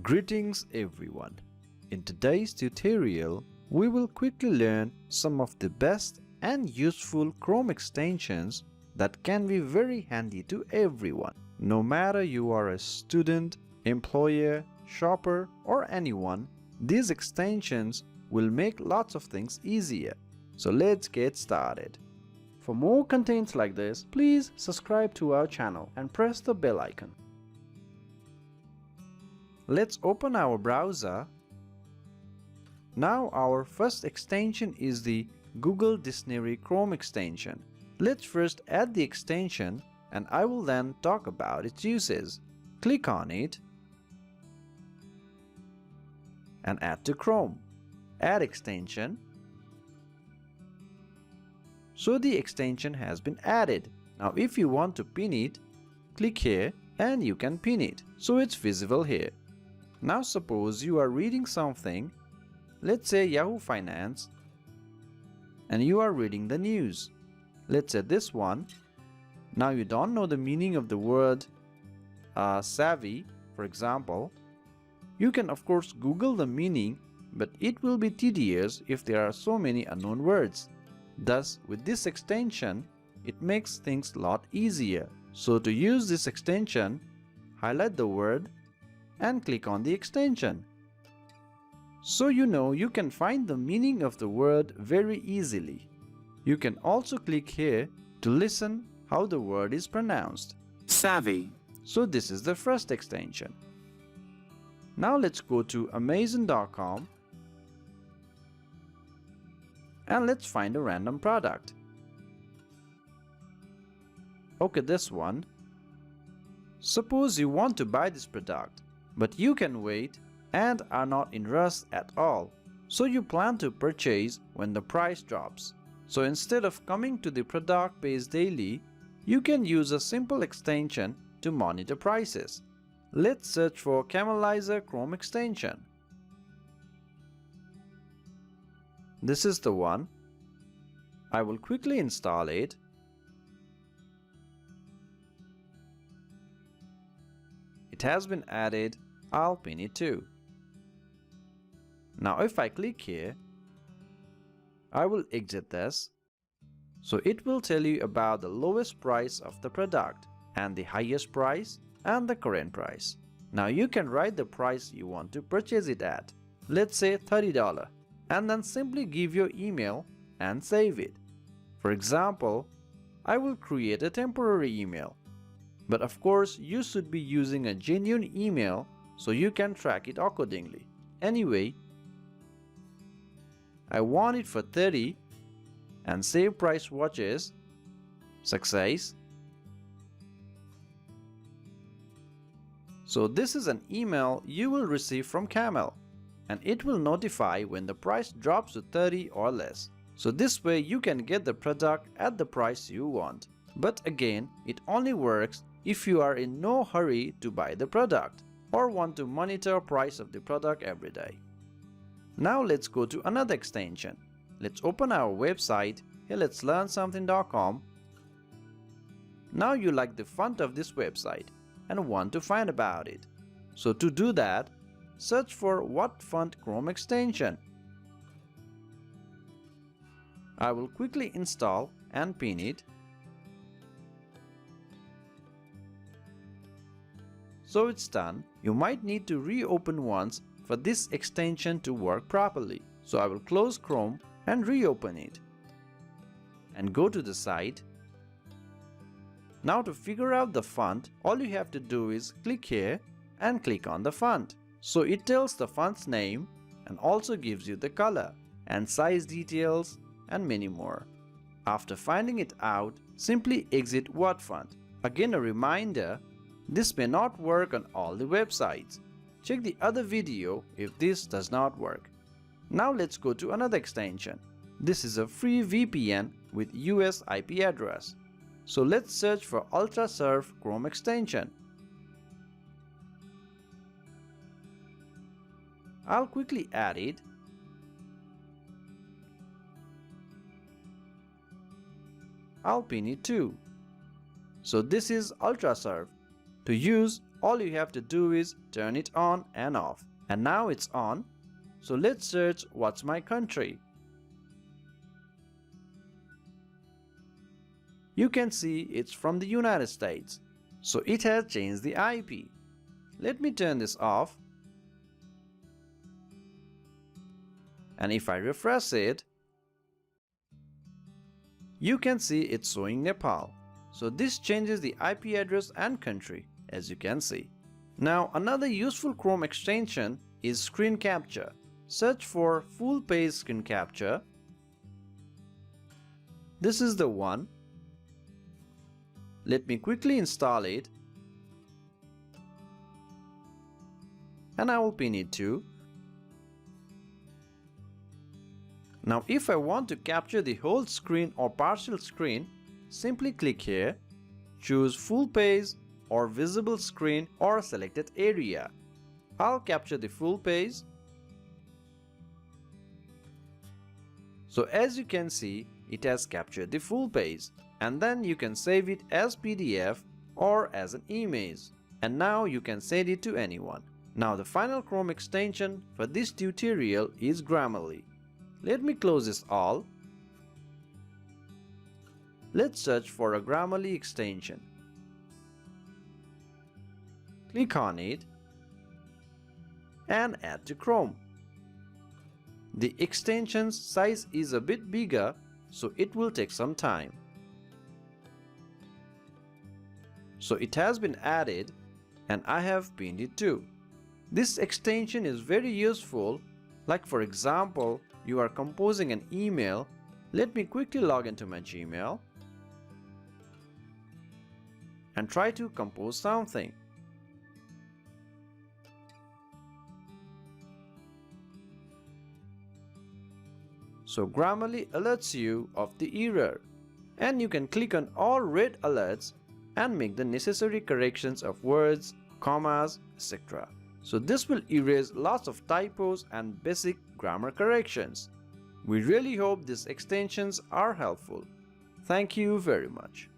Greetings everyone. In today's tutorial, we will quickly learn some of the best and useful Chrome extensions that can be very handy to everyone. No matter you are a student, employer, shopper or anyone, these extensions will make lots of things easier. So let's get started. For more contents like this, please subscribe to our channel and press the bell icon. Let's open our browser. Now our first extension is the Google Dictionary Chrome extension. Let's first add the extension and I will then talk about its uses. Click on it and add to Chrome. Add extension. So the extension has been added. Now if you want to pin it, click here and you can pin it. So it's visible here. Now suppose you are reading something, let's say Yahoo Finance, and you are reading the news. Let's say this one. Now you don't know the meaning of the word savvy, for example. You can of course Google the meaning, but it will be tedious if there are so many unknown words. Thus, with this extension, it makes things a lot easier. So to use this extension, highlight the word and click on the extension. So you can find the meaning of the word very easily. You can also click here to listen how the word is pronounced. Savvy. So this is the first extension. Now let's go to Amazon.com and let's find a random product. Okay, this one. Suppose you want to buy this product, but you can wait and are not in rush at all. So you plan to purchase when the price drops. So instead of coming to the product page daily, you can use a simple extension to monitor prices. Let's search for Camelizer Chrome extension. This is the one. I will quickly install it. It has been added. I'll pin it too. Now if I click here, I will exit this. So it will tell you about the lowest price of the product and the highest price and the current price. Now you can write the price you want to purchase it at. Let's say $30, and then simply give your email and save it. For example, I will create a temporary email. But of course, you should be using a genuine email so you can track it accordingly. Anyway, I want it for 30 and save price watches. Success. So this is an email you will receive from Camel and it will notify when the price drops to 30 or less. So this way you can get the product at the price you want. But again, it only works if you are in no hurry to buy the product or want to monitor price of the product every day. Now let's go to another extension. Let's open our website. Here let's learnsomething.com. Now you like the font of this website and want to find about it. So to do that, search for what font Chrome extension. I will quickly install and pin it. So it's done. You might need to reopen once for this extension to work properly. So I will close Chrome and reopen it. And go to the site. Now to figure out the font, all you have to do is click here and click on the font. So it tells the font's name and also gives you the color and size details and many more. After finding it out, simply exit What font. Again a reminder, this may not work on all the websites. Check the other video if this does not work. Now let's go to another extension. This is a free VPN with US IP address. So let's search for UltraSurf Chrome extension. I'll quickly add it. I'll pin it too. So this is UltraSurf. To use all you have to do is turn it on and off. And now it's on. So let's search what's my country. You can see it's from the United States. So it has changed the IP. Let me turn this off. And if I refresh it, you can see it's showing Nepal. So this changes the IP address and country, as you can see. Now another useful Chrome extension is screen capture. Search for full page screen capture. This is the one. Let me quickly install it. And I will pin it too. Now if I want to capture the whole screen or partial screen, simply click here, choose full page or visible screen or selected area. I'll capture the full page. So as you can see, it has captured the full page, and then you can save it as PDF or as an image, and now you can send it to anyone. Now the final Chrome extension for this tutorial is Grammarly. Let me close this all. Let's search for a Grammarly extension. Click on it and add to Chrome. The extension's size is a bit bigger, so it will take some time. So it has been added and I have pinned it too. This extension is very useful, like for example, you are composing an email. Let me quickly log into my Gmail and try to compose something. So Grammarly alerts you of the error, and you can click on all red alerts and make the necessary corrections of words, commas, etc. So this will erase lots of typos and basic grammar corrections. We really hope these extensions are helpful. Thank you very much.